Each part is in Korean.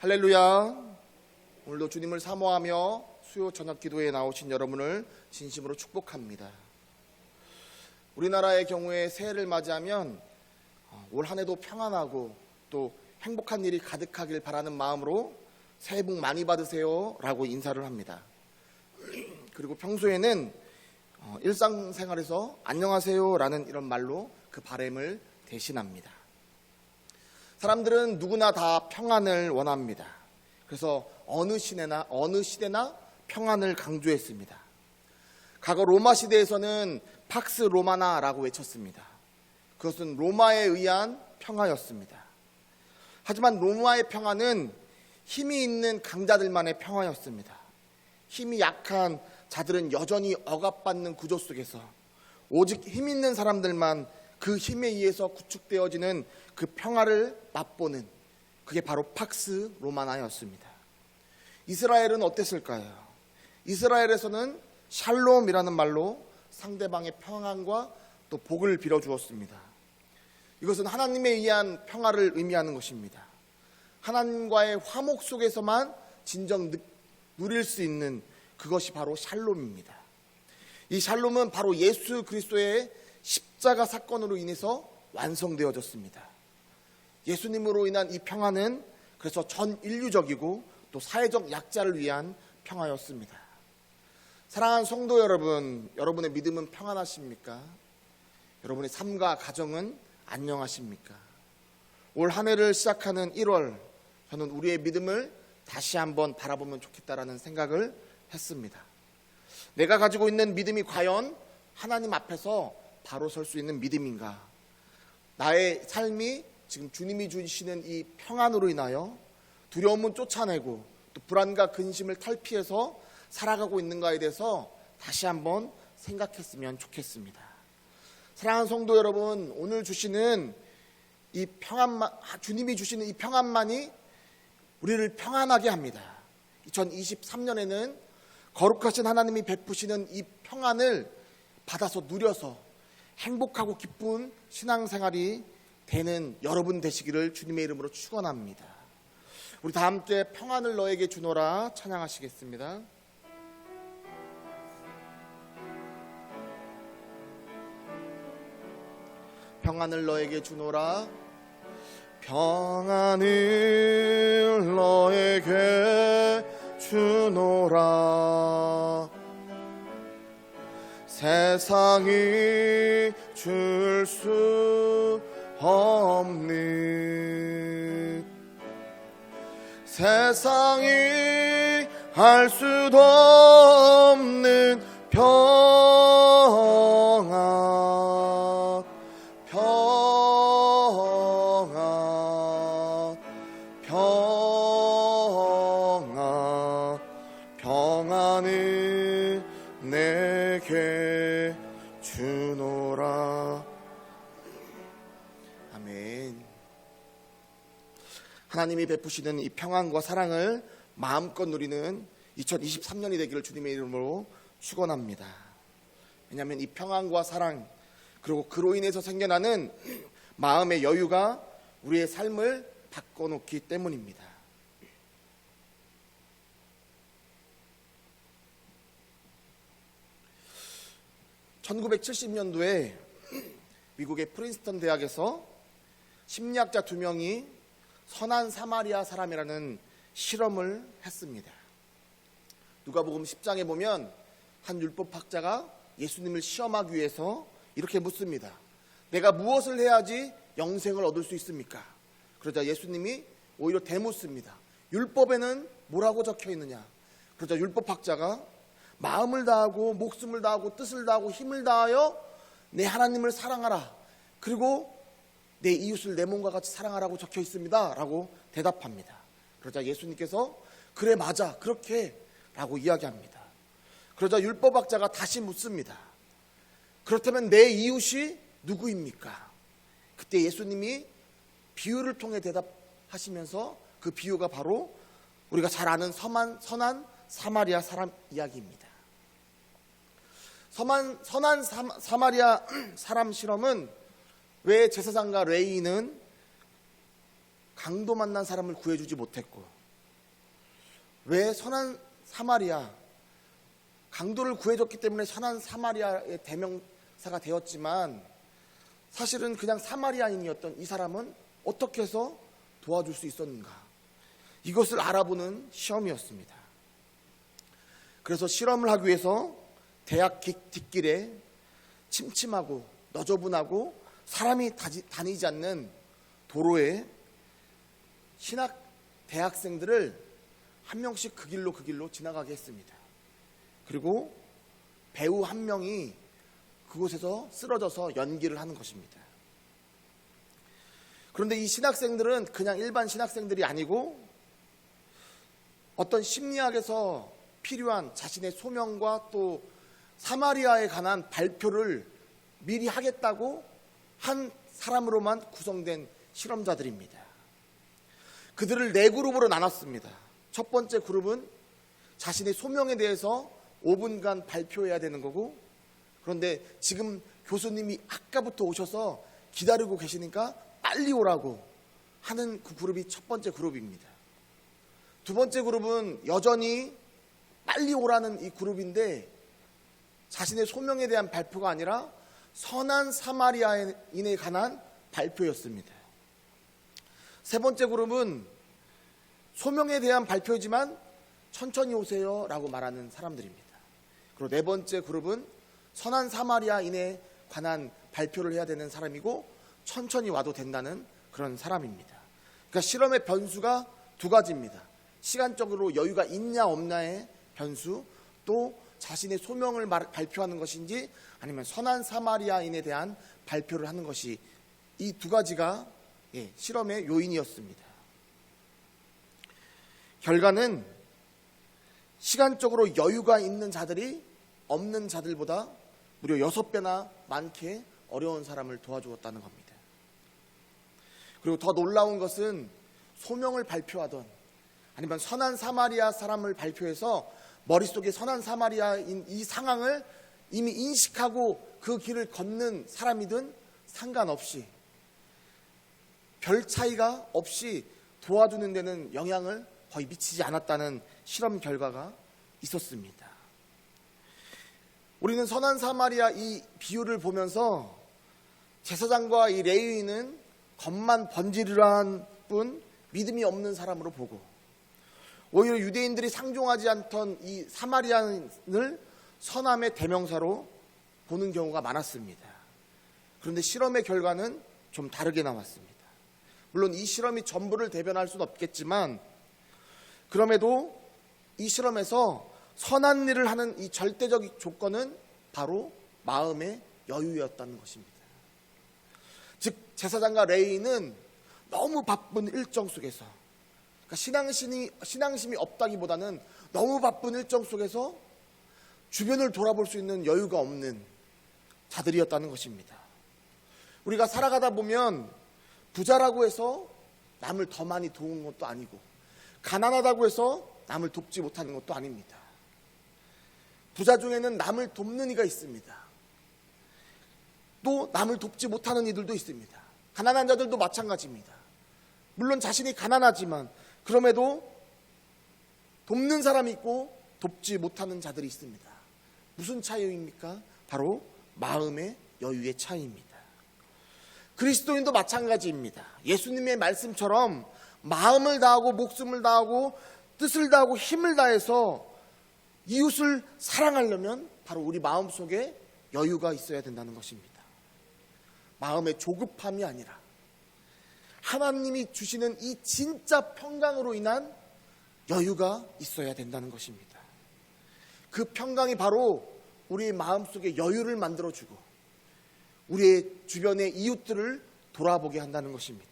할렐루야. 오늘도 주님을 사모하며 수요 저녁 기도에 나오신 여러분을 진심으로 축복합니다. 우리나라의 경우에 새해를 맞이하면 올 한 해도 평안하고 또 행복한 일이 가득하길 바라는 마음으로 새해 복 많이 받으세요 라고 인사를 합니다. 그리고 평소에는 일상생활에서 안녕하세요 라는 이런 말로 그 바람을 대신합니다. 사람들은 누구나 다 평안을 원합니다. 그래서 어느 시대나 평안을 강조했습니다. 과거 로마 시대에서는 팍스 로마나라고 외쳤습니다. 그것은 로마에 의한 평화였습니다. 하지만 로마의 평화는 힘이 있는 강자들만의 평화였습니다. 힘이 약한 자들은 여전히 억압받는 구조 속에서 오직 힘 있는 사람들만 그 힘에 의해서 구축되어지는 그 평화를 맛보는, 그게 바로 팍스 로마나였습니다. 이스라엘은 어땠을까요? 이스라엘에서는 샬롬이라는 말로 상대방의 평안과 또 복을 빌어주었습니다. 이것은 하나님에 의한 평화를 의미하는 것입니다. 하나님과의 화목 속에서만 진정 누릴 수 있는 그것이 바로 샬롬입니다. 이 샬롬은 바로 예수 그리스도의 십자가 사건으로 인해서 완성되어졌습니다. 예수님으로 인한 이 평화는 그래서 전 인류적이고 또 사회적 약자를 위한 평화였습니다. 사랑하는 성도 여러분, 여러분의 믿음은 평안하십니까? 여러분의 삶과 가정은 안녕하십니까? 올 한 해를 시작하는 1월, 저는 우리의 믿음을 다시 한번 바라보면 좋겠다라는 생각을 했습니다. 내가 가지고 있는 믿음이 과연 하나님 앞에서 바로 설 수 있는 믿음인가? 나의 삶이 지금 주님이 주시는 이 평안으로 인하여 두려움은 쫓아내고 또 불안과 근심을 탈피해서 살아가고 있는가에 대해서 다시 한번 생각했으면 좋겠습니다. 사랑하는 성도 여러분, 오늘 주시는 이 평안만, 주님이 주시는 이 평안만이 우리를 평안하게 합니다. 2023년에는 거룩하신 하나님이 베푸시는 이 평안을 받아서 누려서 행복하고 기쁜 신앙생활이 되는 여러분 되시기를 주님의 이름으로 축원합니다. 우리 다 함께 평안을 너에게 주노라 찬양하시겠습니다. 평안을 너에게 주노라. 평안을 너에게 주노라. 세상이 줄 수 없는, 세상이 할 수도 없는 평안, 평안, 평안, 평안을 내게 주노라. 아멘. 하나님이 베푸시는 이 평안과 사랑을 마음껏 누리는 2023년이 되기를 주님의 이름으로 축원합니다. 왜냐하면 이 평안과 사랑, 그리고 그로 인해서 생겨나는 마음의 여유가 우리의 삶을 바꿔놓기 때문입니다. (1970년도에) 미국의 프린스턴 대학에서 심리학자 2명이 선한 사마리아 사람이라는 실험을 했습니다. 누가복음 10장에 보면 한 율법학자가 예수님을 시험하기 위해서 이렇게 묻습니다. 내가 무엇을 해야지 영생을 얻을 수 있습니까? 그러자 예수님이 오히려 대묻습니다. 율법에는 뭐라고 적혀 있느냐? 그러자 율법학자가 마음을 다하고 목숨을 다하고 뜻을 다하고 힘을 다하여 내 하나님을 사랑하라. 그리고 내 이웃을 내 몸과 같이 사랑하라고 적혀 있습니다 라고 대답합니다. 그러자 예수님께서 그래 맞아 그렇게 라고 이야기합니다. 그러자 율법학자가 다시 묻습니다. 그렇다면 내 이웃이 누구입니까? 그때 예수님이 비유를 통해 대답하시면서 그 비유가 바로 우리가 잘 아는 선한 사마리아 사람 이야기입니다. 선한 사마리아 사람 실험은 왜 제사장과 레위인은 강도 만난 사람을 구해주지 못했고 왜 선한 사마리아, 강도를 구해줬기 때문에 선한 사마리아의 대명사가 되었지만 사실은 그냥 사마리아인이었던 이 사람은 어떻게 해서 도와줄 수 있었는가, 이것을 알아보는 시험이었습니다. 그래서 실험을 하기 위해서 대학 뒷길에 침침하고 너저분하고 사람이 다니지 않는 도로에 신학 대학생들을 한 명씩 그 길로 지나가게 했습니다. 그리고 배우 한 명이 그곳에서 쓰러져서 연기를 하는 것입니다. 그런데 이 신학생들은 그냥 일반 신학생들이 아니고 어떤 심리학에서 필요한 자신의 소명과 또 사마리아에 관한 발표를 미리 하겠다고 한 사람으로만 구성된 실험자들입니다. 그들을 4그룹으로 나눴습니다. 첫 번째 그룹은 자신의 소명에 대해서 5분간 발표해야 되는 거고, 그런데 지금 교수님이 아까부터 오셔서 기다리고 계시니까 빨리 오라고 하는 그 그룹이 첫 번째 그룹입니다. 두 번째 그룹은 여전히 빨리 오라는 이 그룹인데 자신의 소명에 대한 발표가 아니라 선한 사마리아인에 관한 발표였습니다. 세 번째 그룹은 소명에 대한 발표이지만 천천히 오세요 라고 말하는 사람들입니다. 그리고 네 번째 그룹은 선한 사마리아인에 관한 발표를 해야 되는 사람이고 천천히 와도 된다는 그런 사람입니다. 그러니까 실험의 변수가 2가지입니다. 시간적으로 여유가 있냐 없냐의 변수, 또 자신의 소명을 발표하는 것인지 아니면 선한 사마리아인에 대한 발표를 하는 것이, 이 2가지가 실험의 요인이었습니다. 결과는 시간적으로 여유가 있는 자들이 없는 자들보다 무려 6배나 많게 어려운 사람을 도와주었다는 겁니다. 그리고 더 놀라운 것은 소명을 발표하던 아니면 선한 사마리아 사람을 발표해서 머릿속에 선한 사마리아인 이 상황을 이미 인식하고 그 길을 걷는 사람이든 상관없이 별 차이가 없이 도와주는 데는 영향을 거의 미치지 않았다는 실험 결과가 있었습니다. 우리는 선한 사마리아 이 비유를 보면서 제사장과 이 레위인은 겉만 번지르르한 뿐 믿음이 없는 사람으로 보고, 오히려 유대인들이 상종하지 않던 이 사마리아인을 선함의 대명사로 보는 경우가 많았습니다. 그런데 실험의 결과는 좀 다르게 나왔습니다. 물론 이 실험이 전부를 대변할 수는 없겠지만 그럼에도 이 실험에서 선한 일을 하는 이 절대적 조건은 바로 마음의 여유였다는 것입니다. 즉 제사장과 레위인은 너무 바쁜 일정 속에서, 그러니까 신앙심이 없다기보다는 너무 바쁜 일정 속에서 주변을 돌아볼 수 있는 여유가 없는 자들이었다는 것입니다. 우리가 살아가다 보면 부자라고 해서 남을 더 많이 도우는 것도 아니고, 가난하다고 해서 남을 돕지 못하는 것도 아닙니다. 부자 중에는 남을 돕는 이가 있습니다. 또 남을 돕지 못하는 이들도 있습니다. 가난한 자들도 마찬가지입니다. 물론 자신이 가난하지만 그럼에도 돕는 사람이 있고 돕지 못하는 자들이 있습니다. 무슨 차이입니까? 바로 마음의 여유의 차이입니다. 그리스도인도 마찬가지입니다. 예수님의 말씀처럼 마음을 다하고 목숨을 다하고 뜻을 다하고 힘을 다해서 이웃을 사랑하려면 바로 우리 마음속에 여유가 있어야 된다는 것입니다. 마음의 조급함이 아니라 하나님이 주시는 이 진짜 평강으로 인한 여유가 있어야 된다는 것입니다. 그 평강이 바로 우리의 마음속에 여유를 만들어주고 우리의 주변의 이웃들을 돌아보게 한다는 것입니다.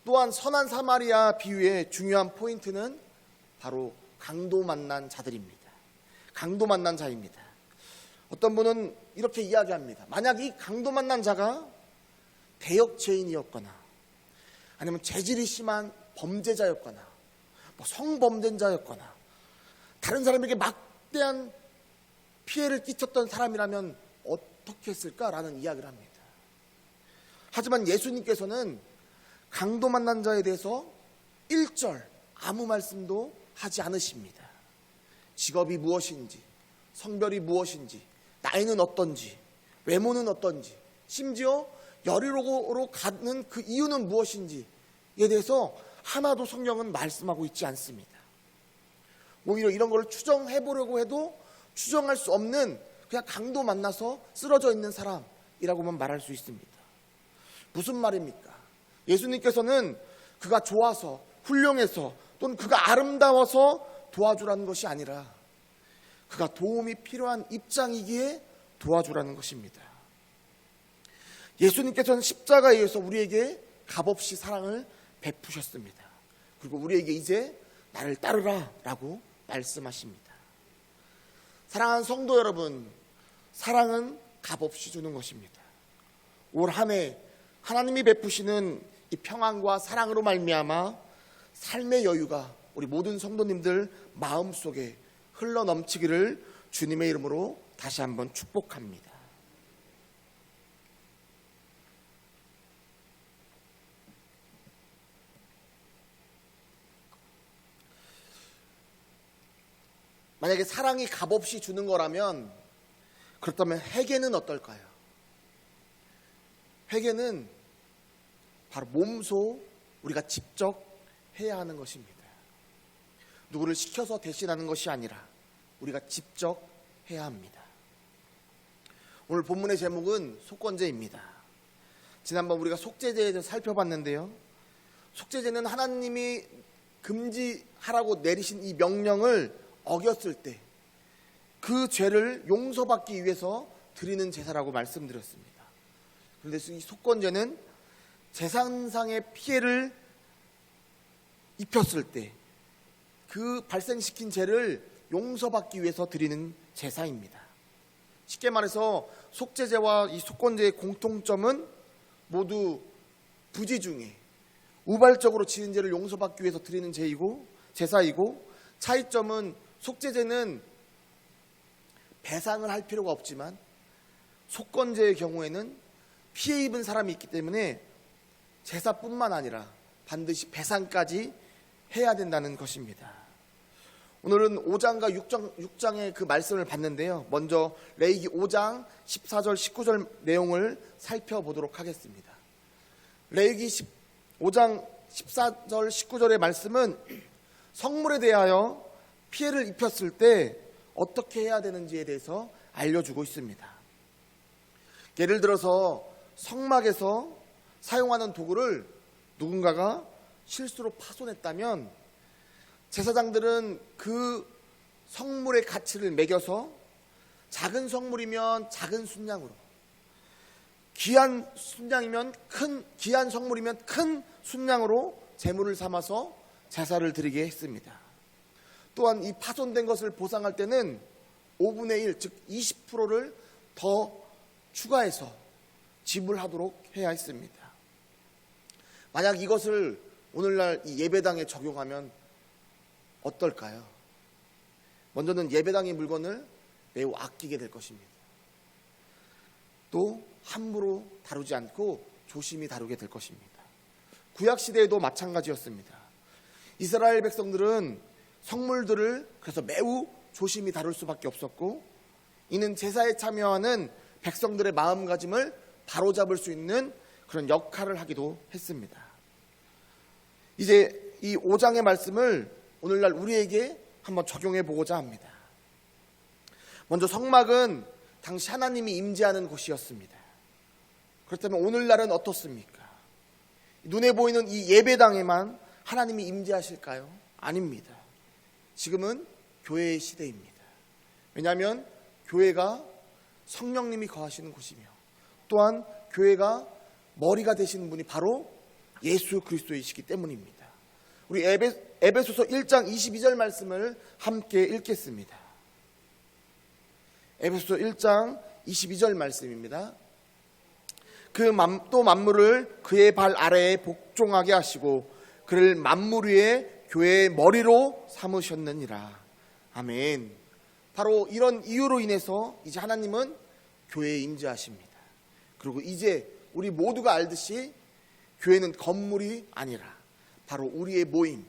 또한 선한 사마리아 비유의 중요한 포인트는 바로 강도 만난 자들입니다. 강도 만난 자입니다. 어떤 분은 이렇게 이야기합니다. 만약 이 강도 만난 자가 대역 죄인이었거나 아니면 재질이 심한 범죄자였거나 성범죄자였거나 다른 사람에게 막대한 피해를 끼쳤던 사람이라면 어떻게 했을까라는 이야기를 합니다. 하지만 예수님께서는 강도 만난 자에 대해서 1절 아무 말씀도 하지 않으십니다. 직업이 무엇인지, 성별이 무엇인지, 나이는 어떤지, 외모는 어떤지, 심지어 여리로로 가는 그 이유는 무엇인지에 대해서 하나도 성경은 말씀하고 있지 않습니다. 오히려 이런 걸 추정해 보려고 해도 추정할 수 없는 그냥 강도 만나서 쓰러져 있는 사람이라고만 말할 수 있습니다. 무슨 말입니까? 예수님께서는 그가 좋아서, 훌륭해서, 또는 그가 아름다워서 도와주라는 것이 아니라 그가 도움이 필요한 입장이기에 도와주라는 것입니다. 예수님께서는 십자가에 의해서 우리에게 값없이 사랑을 베푸셨습니다. 그리고 우리에게 이제 나를 따르라 라고 말씀하십니다. 사랑하는 성도 여러분, 사랑은 값없이 주는 것입니다. 올 한 해 하나님이 베푸시는 이 평안과 사랑으로 말미암아 삶의 여유가 우리 모든 성도님들 마음속에 흘러넘치기를 주님의 이름으로 다시 한번 축복합니다. 만약에 사랑이 값없이 주는 거라면, 그렇다면 회개는 어떨까요? 회개는 바로 몸소 우리가 직접 해야 하는 것입니다. 누구를 시켜서 대신하는 것이 아니라 우리가 직접 해야 합니다. 오늘 본문의 제목은 속건제입니다. 지난번 우리가 속죄제에 대해서 살펴봤는데요, 속죄제는 하나님이 금지하라고 내리신 이 명령을 어겼을 때 그 죄를 용서받기 위해서 드리는 제사라고 말씀드렸습니다. 그런데 이 속건제는 재산상의 피해를 입혔을 때 그 발생시킨 죄를 용서받기 위해서 드리는 제사입니다. 쉽게 말해서 속죄제와 이 속건제의 공통점은 모두 부지 중에 우발적으로 지은 죄를 용서받기 위해서 드리는 제사이고, 차이점은 속죄제는 배상을 할 필요가 없지만 속건제의 경우에는 피해 입은 사람이 있기 때문에 제사뿐만 아니라 반드시 배상까지 해야 된다는 것입니다. 오늘은 5장과 6장의 그 말씀을 봤는데요, 먼저 레위기 5장 14절 19절 내용을 살펴보도록 하겠습니다. 레위기 5장 14절 19절의 말씀은 성물에 대하여 피해를 입혔을 때 어떻게 해야 되는지에 대해서 알려주고 있습니다. 예를 들어서 성막에서 사용하는 도구를 누군가가 실수로 파손했다면 제사장들은 그 성물의 가치를 매겨서 작은 성물이면 작은 순양으로, 귀한 성물이면 큰 순양으로 제물을 삼아서 제사를 드리게 했습니다. 또한 이 파손된 것을 보상할 때는 5분의 1, 즉 20%를 더 추가해서 지불하도록 해야 했습니다. 만약 이것을 오늘날 이 예배당에 적용하면 어떨까요? 먼저는 예배당의 물건을 매우 아끼게 될 것입니다. 또 함부로 다루지 않고 조심히 다루게 될 것입니다. 구약시대에도 마찬가지였습니다. 이스라엘 백성들은 성물들을 그래서 매우 조심히 다룰 수밖에 없었고, 이는 제사에 참여하는 백성들의 마음가짐을 바로잡을 수 있는 그런 역할을 하기도 했습니다. 이제 이 5장의 말씀을 오늘날 우리에게 한번 적용해 보고자 합니다. 먼저 성막은 당시 하나님이 임재하는 곳이었습니다. 그렇다면 오늘날은 어떻습니까? 눈에 보이는 이 예배당에만 하나님이 임재하실까요? 아닙니다. 지금은 교회의 시대입니다. 왜냐하면 교회가 성령님이 거하시는 곳이며, 또한 교회가 머리가 되시는 분이 바로 예수 그리스도이시기 때문입니다. 우리 에베소서 1장 22절 말씀을 함께 읽겠습니다. 에베소서 1장 22절 말씀입니다. 또 만물을 그의 발 아래에 복종하게 하시고 그를 만물 위에 교회의 머리로 삼으셨느니라. 아멘. 바로 이런 이유로 인해서 이제 하나님은 교회에 임재하십니다. 그리고 이제 우리 모두가 알듯이 교회는 건물이 아니라 바로 우리의 모임,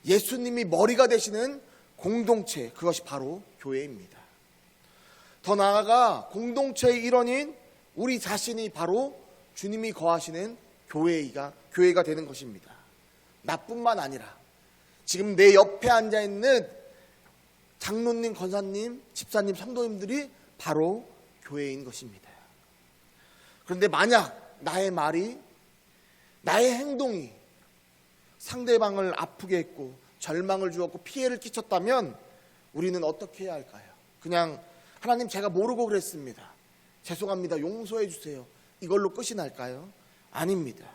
예수님이 머리가 되시는 공동체, 그것이 바로 교회입니다. 더 나아가 공동체의 일원인 우리 자신이 바로 주님이 거하시는 교회가 되는 것입니다. 나뿐만 아니라 지금 내 옆에 앉아있는 장로님, 권사님, 집사님, 성도님들이 바로 교회인 것입니다. 그런데 만약 나의 말이, 나의 행동이 상대방을 아프게 했고 절망을 주었고 피해를 끼쳤다면 우리는 어떻게 해야 할까요? 그냥 하나님 제가 모르고 그랬습니다, 죄송합니다, 용서해 주세요, 이걸로 끝이 날까요? 아닙니다.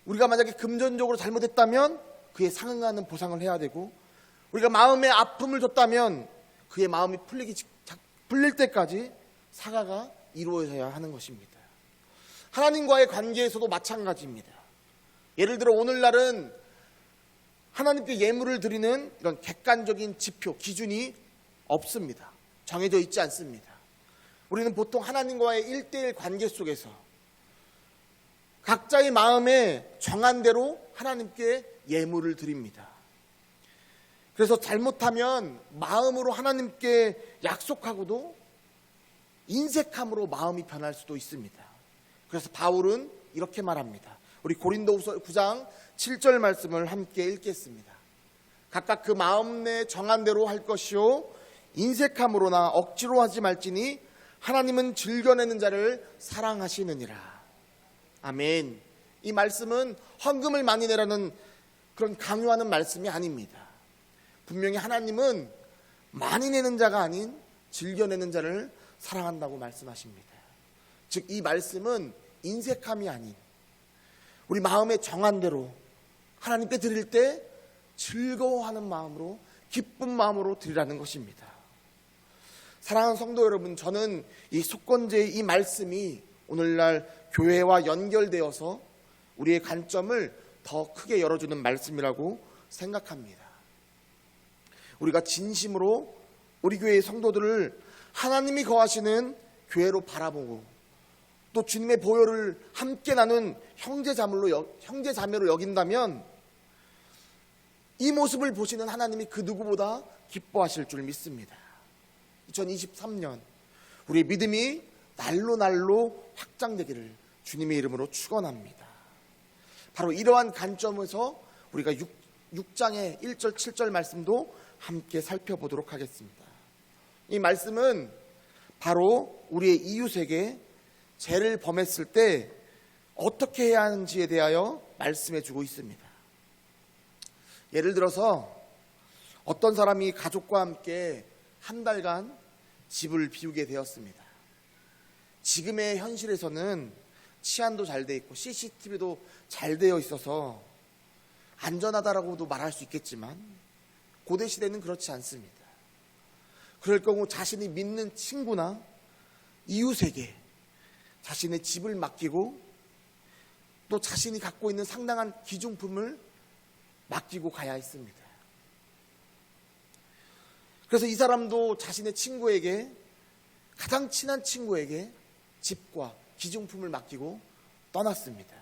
우리가 만약에 금전적으로 잘못했다면 그에 상응하는 보상을 해야 되고, 우리가 마음에 아픔을 줬다면 그의 마음이 풀릴 때까지 사과가 이루어져야 하는 것입니다. 하나님과의 관계에서도 마찬가지입니다. 예를 들어 오늘날은 하나님께 예물을 드리는 이런 객관적인 지표, 기준이 없습니다. 정해져 있지 않습니다. 우리는 보통 하나님과의 1:1 관계 속에서 각자의 마음에 정한 대로 하나님께 예물을 드립니다. 그래서 잘못하면 마음으로 하나님께 약속하고도 인색함으로 마음이 변할 수도 있습니다. 그래서 바울은 이렇게 말합니다. 우리 고린도후서 9장 7절 말씀을 함께 읽겠습니다. 각각 그 마음 내 정한 대로 할 것이요 인색함으로나 억지로 하지 말지니 하나님은 즐겨내는 자를 사랑하시느니라. 아멘. 이 말씀은 헌금을 많이 내라는 그런 강요하는 말씀이 아닙니다. 분명히 하나님은 많이 내는 자가 아닌 즐겨내는 자를 사랑한다고 말씀하십니다. 즉 이 말씀은 인색함이 아닌 우리 마음에 정한 대로 하나님께 드릴 때 즐거워하는 마음으로, 기쁜 마음으로 드리라는 것입니다. 사랑하는 성도 여러분, 저는 이 속건제의 이 말씀이 오늘날 교회와 연결되어서 우리의 관점을 더 크게 열어주는 말씀이라고 생각합니다. 우리가 진심으로 우리 교회의 성도들을 하나님이 거하시는 교회로 바라보고 또 주님의 보혈을 함께 나눈 형제자매로 여긴다면 이 모습을 보시는 하나님이 그 누구보다 기뻐하실 줄 믿습니다. 2023년 우리의 믿음이 날로 확장되기를 주님의 이름으로 축원합니다. 바로 이러한 관점에서 우리가 6장의 1절 7절 말씀도 함께 살펴보도록 하겠습니다. 이 말씀은 바로 우리의 이웃에게 죄를 범했을 때 어떻게 해야 하는지에 대하여 말씀해 주고 있습니다. 예를 들어서 어떤 사람이 가족과 함께 한 달간 집을 비우게 되었습니다. 지금의 현실에서는 치안도 잘 돼 있고 CCTV도 잘 되어 있어서 안전하다라고도 말할 수 있겠지만 고대 시대는 그렇지 않습니다. 그럴 경우 자신이 믿는 친구나 이웃에게 자신의 집을 맡기고 또 자신이 갖고 있는 상당한 기중품을 맡기고 가야 했습니다. 그래서 이 사람도 자신의 친구에게, 가장 친한 친구에게 집과 기중품을 맡기고 떠났습니다.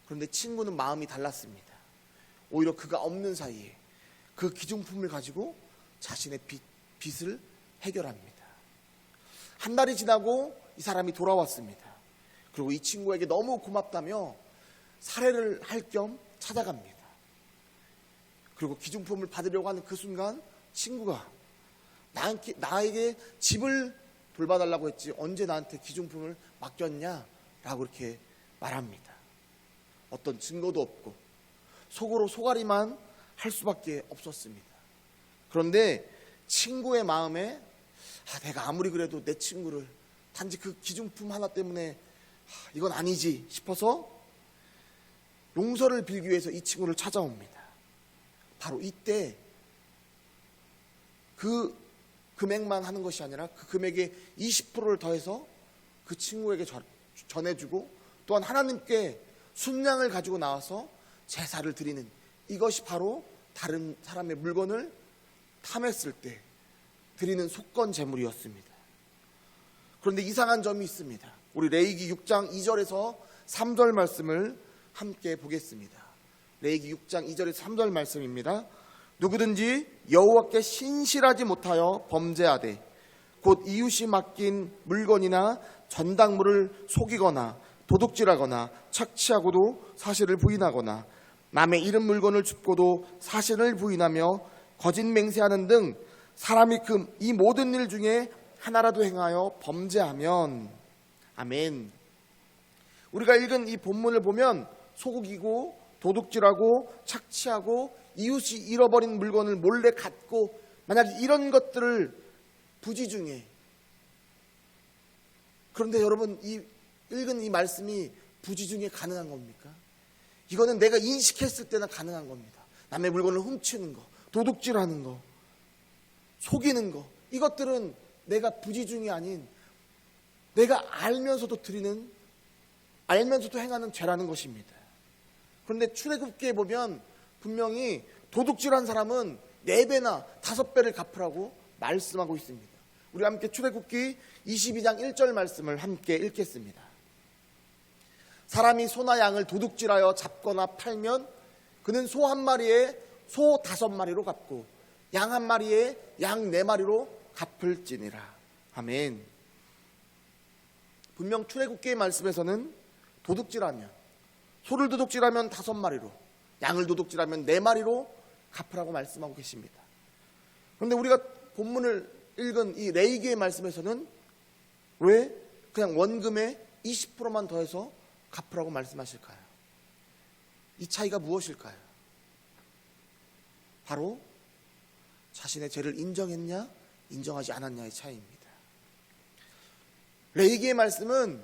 그런데 친구는 마음이 달랐습니다. 오히려 그가 없는 사이에 그 기중품을 가지고 자신의 빚을 해결합니다. 한 달이 지나고 이 사람이 돌아왔습니다. 그리고 이 친구에게 너무 고맙다며 살해를 할 겸 찾아갑니다. 그리고 기중품을 받으려고 하는 그 순간 친구가 나에게 집을 돌봐달라고 했지 언제 나한테 기중품을 맡겼냐? 라고 이렇게 말합니다. 어떤 증거도 없고 속으로 속앓이만 할 수밖에 없었습니다. 그런데 친구의 마음에 내가 아무리 그래도 내 친구를 단지 그 기중품 하나 때문에 이건 아니지 싶어서 용서를 빌기 위해서 이 친구를 찾아옵니다. 바로 이때 그 금액만 하는 것이 아니라 그 금액의 20%를 더해서 그 친구에게 전해주고 또한 하나님께 순양을 가지고 나와서 제사를 드리는, 이것이 바로 다른 사람의 물건을 탐했을 때 드리는 속건 제물이었습니다. 그런데 이상한 점이 있습니다. 우리 레위기 6장 2절에서 3절 말씀을 함께 보겠습니다. 레위기 6장 2절에서 3절 말씀입니다. 누구든지 여호와께 신실하지 못하여 범죄하되 곧 이웃이 맡긴 물건이나 전당물을 속이거나 도둑질하거나 착취하고도 사실을 부인하거나 남의 잃은 물건을 줍고도 사실을 부인하며 거짓 맹세하는 등 사람이 이 모든 일 중에 하나라도 행하여 범죄하면, 아멘. 우리가 읽은 이 본문을 보면 속이고 도둑질하고 착취하고 이웃이 잃어버린 물건을 몰래 갖고, 만약 이런 것들을 부지 중에, 그런데 여러분 이 읽은 이 말씀이 부지 중에 가능한 겁니까? 이거는 내가 인식했을 때나 가능한 겁니다. 남의 물건을 훔치는 거, 도둑질하는 거, 속이는 거, 이것들은 내가 부지 중이 아닌 내가 알면서도 행하는 죄라는 것입니다. 그런데 출애굽기에 보면 분명히 도둑질한 사람은 4배나 5배를 갚으라고 말씀하고 있습니다. 우리 함께 출애굽기 22장 1절 말씀을 함께 읽겠습니다. 사람이 소나 양을 도둑질하여 잡거나 팔면 그는 소 1마리에 소 5마리로 갚고 양 1마리에 양 4마리로 갚을지니라. 아멘. 분명 출애굽기의 말씀에서는 도둑질하면, 소를 도둑질하면 5마리로, 양을 도둑질하면 4마리로 갚으라고 말씀하고 계십니다. 그런데 우리가 본문을 읽은 이 레위기의 말씀에서는 왜 그냥 원금의 20%만 더해서 갚으라고 말씀하실까요? 이 차이가 무엇일까요? 바로 자신의 죄를 인정했냐 인정하지 않았냐의 차이입니다. 레위기의 말씀은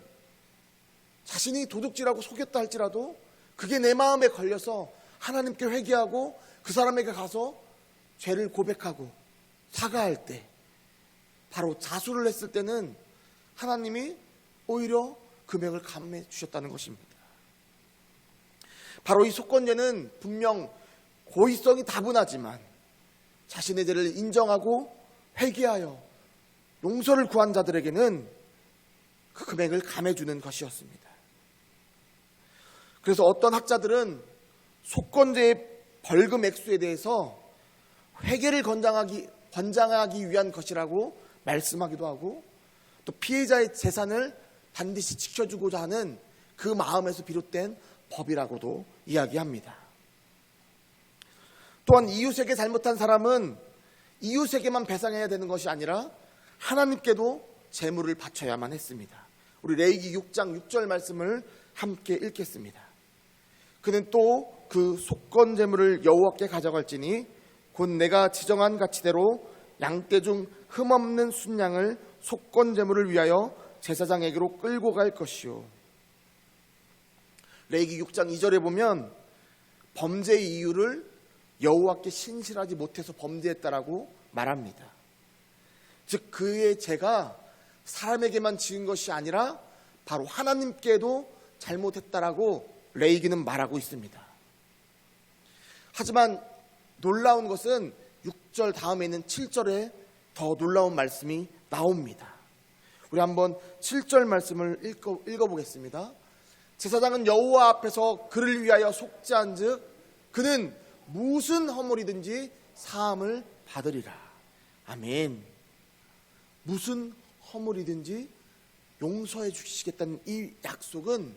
자신이 도둑질하고 속였다 할지라도 그게 내 마음에 걸려서 하나님께 회개하고 그 사람에게 가서 죄를 고백하고 사과할 때, 바로 자수를 했을 때는 하나님이 오히려 금액을 감해 주셨다는 것입니다. 바로 이 속건죄는 분명 고의성이 다분하지만 자신의 죄를 인정하고 회개하여 용서를 구한 자들에게는 그 금액을 감해주는 것이었습니다. 그래서 어떤 학자들은 속건죄의 벌금 액수에 대해서 회개를 권장하기 위한 것이라고 말씀하기도 하고, 또 피해자의 재산을 반드시 지켜주고자 하는 그 마음에서 비롯된 법이라고도 이야기합니다. 또한 이웃에게 잘못한 사람은 이웃에게만 배상해야 되는 것이 아니라 하나님께도 재물을 바쳐야만 했습니다. 우리 레위기 6장 6절 말씀을 함께 읽겠습니다. 그는 또 그 속건 재물을 여호와께 가져갈지니 곧 내가 지정한 가치대로 양떼 중 흠없는 순양을 속건 재물을 위하여 제사장에게로 끌고 갈 것이요. 레위기 6장 2절에 보면 범죄의 이유를 여호와께 신실하지 못해서 범죄했다라고 말합니다. 즉 그의 죄가 사람에게만 지은 것이 아니라 바로 하나님께도 잘못했다라고 레위기는 말하고 있습니다. 하지만 놀라운 것은 6절 다음에 있는 7절에 더 놀라운 말씀이 나옵니다. 우리 한번 7절 말씀을 읽어보겠습니다. 제사장은 여호와 앞에서 그를 위하여 속죄한즉 그는 무슨 허물이든지 사함을 받으리라. 아멘. 무슨 허물이든지 용서해 주시겠다는 이 약속은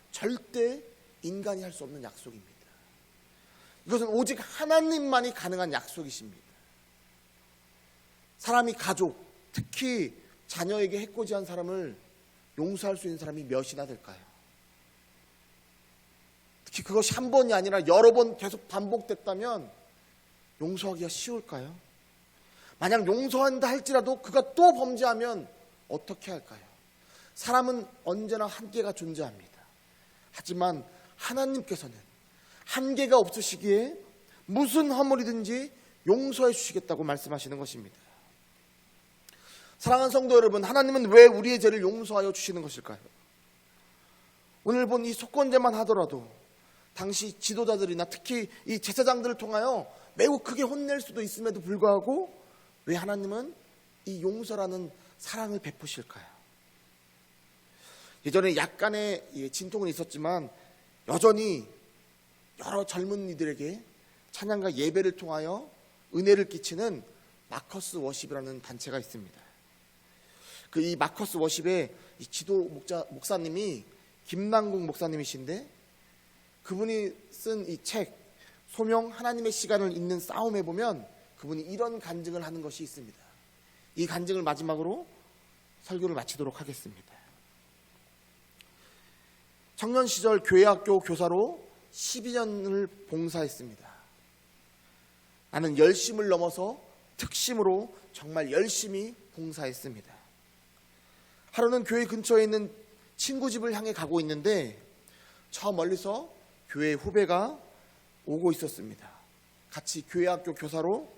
절대 인간이 할 수 없는 약속입니다. 이것은 오직 하나님만이 가능한 약속이십니다. 사람이 가족, 특히 자녀에게 해코지한 사람을 용서할 수 있는 사람이 몇이나 될까요? 특히 그것이 한 번이 아니라 여러 번 계속 반복됐다면 용서하기가 쉬울까요? 만약 용서한다 할지라도 그가 또 범죄하면 어떻게 할까요? 사람은 언제나 한계가 존재합니다. 하지만 하나님께서는 한계가 없으시기에 무슨 허물이든지 용서해 주시겠다고 말씀하시는 것입니다. 사랑하는 성도 여러분, 하나님은 왜 우리의 죄를 용서하여 주시는 것일까요? 오늘 본 이 속건죄만 하더라도 당시 지도자들이나 특히 이 제사장들을 통하여 매우 크게 혼낼 수도 있음에도 불구하고 왜 하나님은 이 용서라는 사랑을 베푸실까요? 예전에 약간의 진통은 있었지만 여전히 여러 젊은이들에게 찬양과 예배를 통하여 은혜를 끼치는 마커스 워십이라는 단체가 있습니다. 이 마커스 워십의 이 지도 목사님이 김남국 목사님이신데, 그분이 쓴 이 책 소명 하나님의 시간을 잇는 싸움에 보면 그분이 이런 간증을 하는 것이 있습니다. 이 간증을 마지막으로 설교를 마치도록 하겠습니다. 청년 시절 교회학교 교사로 12년을 봉사했습니다. 나는 열심을 넘어서 특심으로 정말 열심히 봉사했습니다. 하루는 교회 근처에 있는 친구 집을 향해 가고 있는데 저 멀리서 교회 후배가 오고 있었습니다. 같이 교회학교 교사로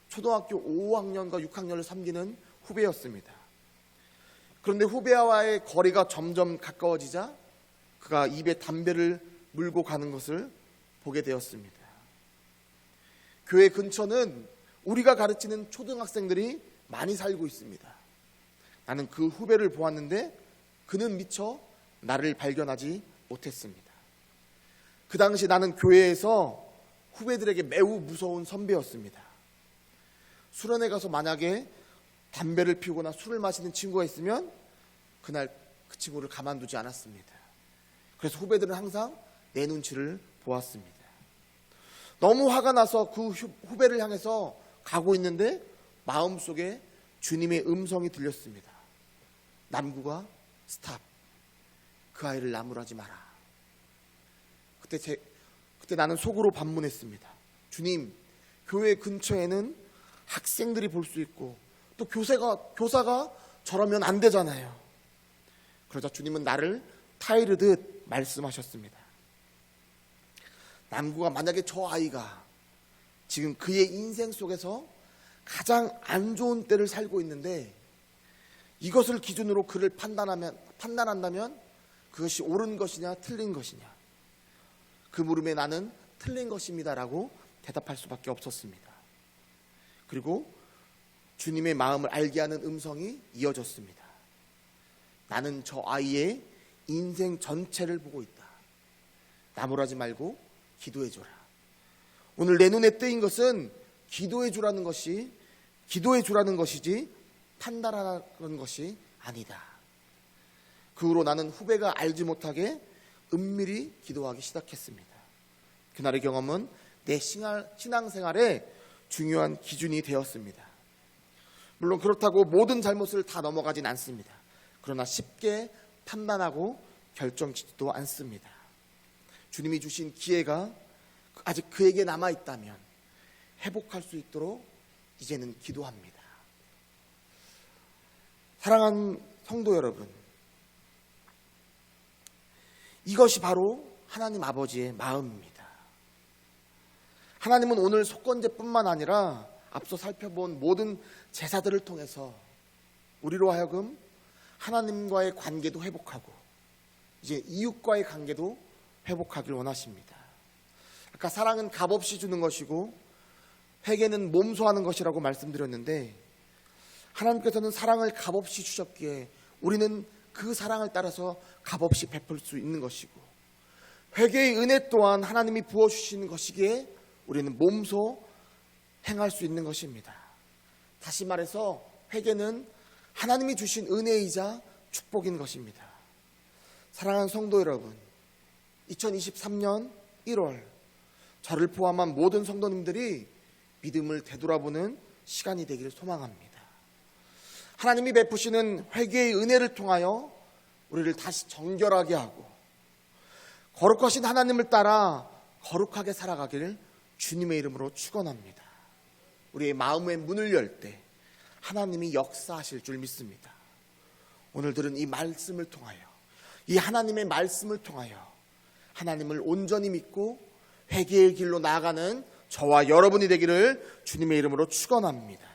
초등학교 5학년과 6학년을 섬기는 후배였습니다. 그런데 후배와의 거리가 점점 가까워지자 그가 입에 담배를 물고 가는 것을 보게 되었습니다. 교회 근처는 우리가 가르치는 초등학생들이 많이 살고 있습니다. 나는 그 후배를 보았는데 그는 미처 나를 발견하지 못했습니다. 그 당시 나는 교회에서 후배들에게 매우 무서운 선배였습니다. 수련회 가서 만약에 담배를 피우거나 술을 마시는 친구가 있으면 그날 그 친구를 가만두지 않았습니다. 그래서 후배들은 항상 내 눈치를 보았습니다. 너무 화가 나서 그 후배를 향해서 가고 있는데 마음속에 주님의 음성이 들렸습니다. 남구가 스탑. 그 아이를 나무라지 마라. 그때 나는 속으로 반문했습니다. 주님, 교회 근처에는 학생들이 볼 수 있고 또 교사가 저러면 안 되잖아요. 그러자 주님은 나를 타이르듯 말씀하셨습니다. 남구가 만약에 저 아이가 지금 그의 인생 속에서 가장 안 좋은 때를 살고 있는데 이것을 기준으로 그를 판단한다면 그것이 옳은 것이냐 틀린 것이냐, 그 물음에 나는 틀린 것입니다라고 대답할 수밖에 없었습니다. 그리고 주님의 마음을 알게 하는 음성이 이어졌습니다. 나는 저 아이의 인생 전체를 보고 있다. 나무라지 말고 기도해줘라. 오늘 내 눈에 띄인 것은 기도해주라는 것이지 판단하라는 것이 아니다. 그 후로 나는 후배가 알지 못하게 은밀히 기도하기 시작했습니다. 그날의 경험은 내 신앙생활에 중요한 기준이 되었습니다. 물론 그렇다고 모든 잘못을 다 넘어가진 않습니다. 그러나 쉽게 판단하고 결정짓지도 않습니다. 주님이 주신 기회가 아직 그에게 남아있다면 회복할 수 있도록 이제는 기도합니다. 사랑하는 성도 여러분, 이것이 바로 하나님 아버지의 마음입니다. 하나님은 오늘 속건제뿐만 아니라 앞서 살펴본 모든 제사들을 통해서 우리로 하여금 하나님과의 관계도 회복하고 이제 이웃과의 관계도 회복하길 원하십니다. 아까 사랑은 값없이 주는 것이고 회개는 몸소 하는 것이라고 말씀드렸는데, 하나님께서는 사랑을 값없이 주셨기에 우리는 그 사랑을 따라서 값없이 베풀 수 있는 것이고, 회개의 은혜 또한 하나님이 부어주시는 것이기에 우리는 몸소 행할 수 있는 것입니다. 다시 말해서 회개는 하나님이 주신 은혜이자 축복인 것입니다. 사랑하는 성도 여러분, 2023년 1월 저를 포함한 모든 성도님들이 믿음을 되돌아보는 시간이 되기를 소망합니다. 하나님이 베푸시는 회개의 은혜를 통하여 우리를 다시 정결하게 하고 거룩하신 하나님을 따라 거룩하게 살아가기를 주님의 이름으로 축원합니다. 우리의 마음의 문을 열 때 하나님이 역사하실 줄 믿습니다. 오늘 들은 이 말씀을 통하여, 이 하나님의 말씀을 통하여 하나님을 온전히 믿고 회개의 길로 나아가는 저와 여러분이 되기를 주님의 이름으로 축원합니다.